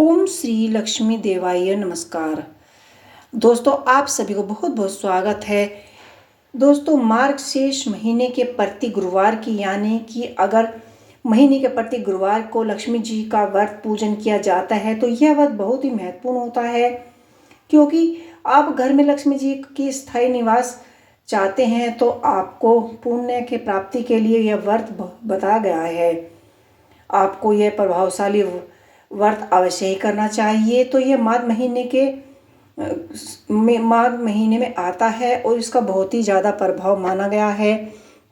ओम श्री लक्ष्मी देवाय नमस्कार। दोस्तों, आप सभी को बहुत बहुत स्वागत है। दोस्तों, मार्गशीर्ष महीने के प्रति गुरुवार की यानी कि अगर महीने के प्रति गुरुवार को लक्ष्मी जी का व्रत पूजन किया जाता है तो यह व्रत बहुत ही महत्वपूर्ण होता है, क्योंकि आप घर में लक्ष्मी जी की स्थायी निवास चाहते हैं तो आपको पुण्य के प्राप्ति के लिए यह व्रत बताया गया है। आपको यह प्रभावशाली व्रत अवश्य ही करना चाहिए। तो ये माघ महीने में आता है और इसका बहुत ही ज़्यादा प्रभाव माना गया है।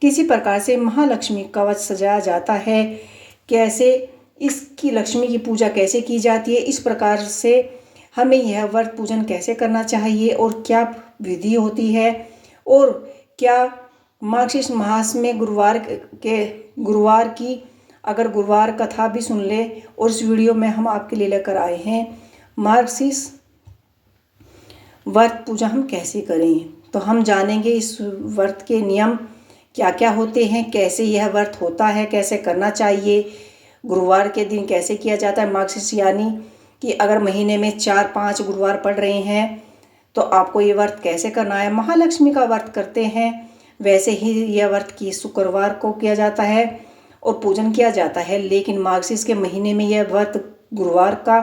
किसी प्रकार से महालक्ष्मी कवच सजाया जाता है, कैसे इसकी लक्ष्मी की पूजा कैसे की जाती है, इस प्रकार से हमें यह व्रत पूजन कैसे करना चाहिए और क्या विधि होती है और क्या मार्गशीर्ष मास में गुरुवार की अगर गुरुवार कथा भी सुन ले। और इस वीडियो में हम आपके लिए लेकर आए हैं मार्गशीर्ष व्रत पूजा हम कैसे करें। तो हम जानेंगे इस व्रत के नियम क्या क्या होते हैं, कैसे यह व्रत होता है, कैसे करना चाहिए, गुरुवार के दिन कैसे किया जाता है। मार्गशीर्ष यानी कि अगर महीने में 4-5 गुरुवार पड़ रहे हैं तो आपको ये व्रत कैसे करना है। महालक्ष्मी का व्रत करते हैं वैसे ही यह व्रत की शुक्रवार को किया जाता है और पूजन किया जाता है, लेकिन मार्गशीर्ष के महीने में यह व्रत गुरुवार का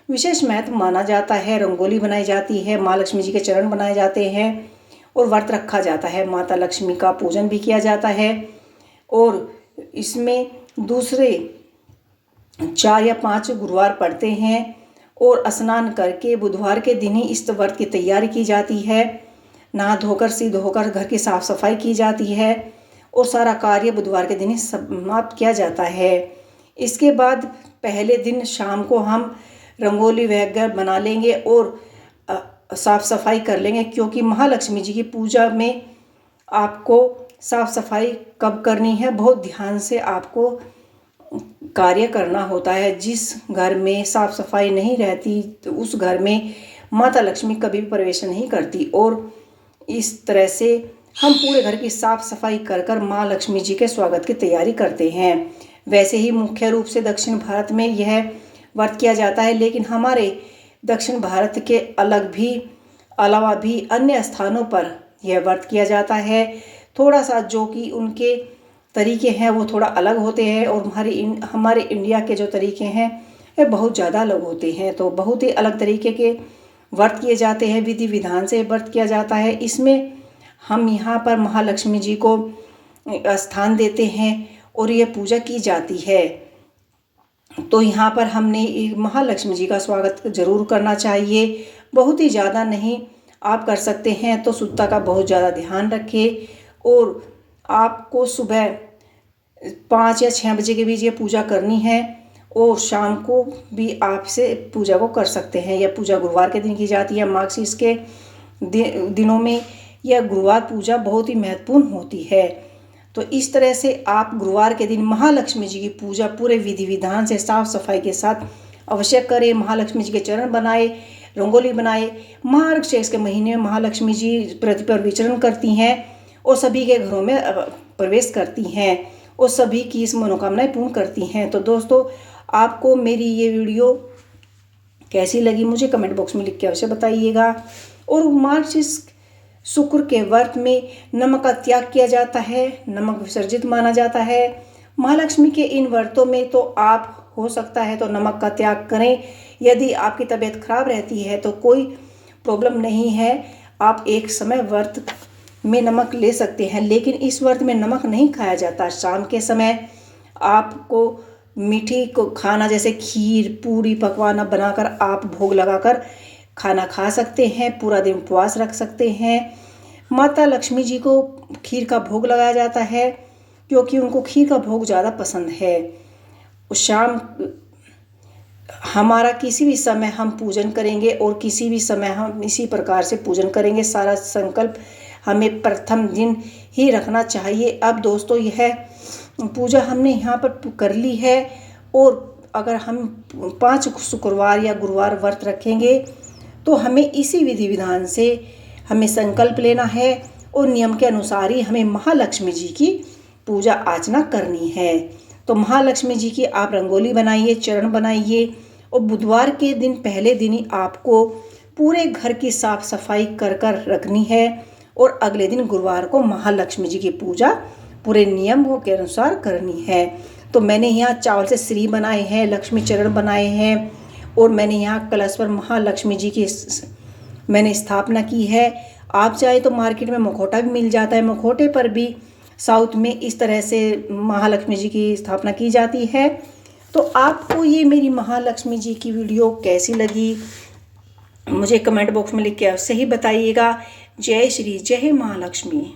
विशेष महत्व माना जाता है। रंगोली बनाई जाती है, माँ लक्ष्मी जी के चरण बनाए जाते हैं और व्रत रखा जाता है। माता लक्ष्मी का पूजन भी किया जाता है और इसमें दूसरे 4 या 5 गुरुवार पड़ते हैं और स्नान करके बुधवार के दिन ही इस व्रत की तैयारी की जाती है। नहा धोकर सिर धोकर घर की साफ सफाई की जाती है और सारा कार्य बुधवार के दिन ही समाप्त किया जाता है। इसके बाद पहले दिन शाम को हम रंगोली वगैरह बना लेंगे और साफ सफाई कर लेंगे, क्योंकि महालक्ष्मी जी की पूजा में आपको साफ सफाई कब करनी है, बहुत ध्यान से आपको कार्य करना होता है। जिस घर में साफ सफाई नहीं रहती तो उस घर में माता लक्ष्मी कभी भी प्रवेश नहीं करती। और इस तरह से हम पूरे घर की साफ सफाई कर कर माँ लक्ष्मी जी के स्वागत की तैयारी करते हैं। वैसे ही मुख्य रूप से दक्षिण भारत में यह व्रत किया जाता है, लेकिन हमारे दक्षिण भारत के अलावा भी अन्य स्थानों पर यह व्रत किया जाता है। थोड़ा सा जो कि उनके तरीके हैं वो थोड़ा अलग होते हैं और हमारे इंडिया के जो तरीके हैं वे बहुत ज़्यादा अलग होते हैं। तो बहुत ही अलग तरीके के व्रत किए जाते हैं, विधि विधान से व्रत किया जाता है। इसमें हम यहाँ पर महालक्ष्मी जी को स्थान देते हैं और यह पूजा की जाती है। तो यहाँ पर हमने महालक्ष्मी जी का स्वागत जरूर करना चाहिए, बहुत ही ज़्यादा नहीं। आप कर सकते हैं तो शुद्धता का बहुत ज़्यादा ध्यान रखें और आपको सुबह 5 या 6 बजे के बीच ये पूजा करनी है और शाम को भी आपसे पूजा को कर सकते हैं। यह पूजा गुरुवार के दिन की जाती है। मार्गशीर्ष के दिनों में यह गुरुवार पूजा बहुत ही महत्वपूर्ण होती है। तो इस तरह से आप गुरुवार के दिन महालक्ष्मी जी की पूजा पूरे विधि विधान से साफ सफाई के साथ अवश्य करें। महालक्ष्मी जी के चरण बनाए, रंगोली बनाए। मार्गशीर्ष के महीने में महालक्ष्मी जी पृथ्वी पर विचरण करती हैं और सभी के घरों में प्रवेश करती हैं और सभी की इस मनोकामनाएं पूर्ण करती हैं। तो दोस्तों, आपको मेरी ये वीडियो कैसी लगी मुझे कमेंट बॉक्स में लिख के अवश्य बताइएगा। और मार्गशीर्ष शुक्र के व्रत में नमक का त्याग किया जाता है, नमक विसर्जित माना जाता है। महालक्ष्मी के इन व्रतों में तो आप हो सकता है तो नमक का त्याग करें। यदि आपकी तबीयत खराब रहती है तो कोई प्रॉब्लम नहीं है, आप एक समय व्रत में नमक ले सकते हैं, लेकिन इस व्रत में नमक नहीं खाया जाता। शाम के समय आपको मीठी को खाना जैसे खीर पूरी पकवान बनाकर आप भोग लगाकर खाना खा सकते हैं, पूरा दिन उपवास रख सकते हैं। माता लक्ष्मी जी को खीर का भोग लगाया जाता है क्योंकि उनको खीर का भोग ज़्यादा पसंद है। शाम हमारा किसी भी समय हम पूजन करेंगे और किसी भी समय हम इसी प्रकार से पूजन करेंगे। सारा संकल्प हमें प्रथम दिन ही रखना चाहिए। अब दोस्तों, यह पूजा हमने यहाँ पर कर ली है और अगर हम 5 शुक्रवार या गुरुवार व्रत रखेंगे तो हमें इसी विधि विधान से हमें संकल्प लेना है और नियम के अनुसार ही हमें महालक्ष्मी जी की पूजा अर्चना करनी है। तो महालक्ष्मी जी की आप रंगोली बनाइए, चरण बनाइए और बुधवार के दिन पहले दिन ही आपको पूरे घर की साफ सफाई कर कर रखनी है और अगले दिन गुरुवार को महालक्ष्मी जी की पूजा पूरे नियमों के अनुसार करनी है। तो मैंने यहाँ चावल से श्री बनाए हैं, लक्ष्मी चरण बनाए हैं और मैंने यहाँ कलश पर महालक्ष्मी जी की मैंने स्थापना की है। आप चाहे तो मार्केट में मुखौटा भी मिल जाता है, मुखौटे पर भी साउथ में इस तरह से महालक्ष्मी जी की स्थापना की जाती है। तो आपको ये मेरी महालक्ष्मी जी की वीडियो कैसी लगी मुझे कमेंट बॉक्स में लिख के अवश्य ही बताइएगा। जय श्री जय महालक्ष्मी।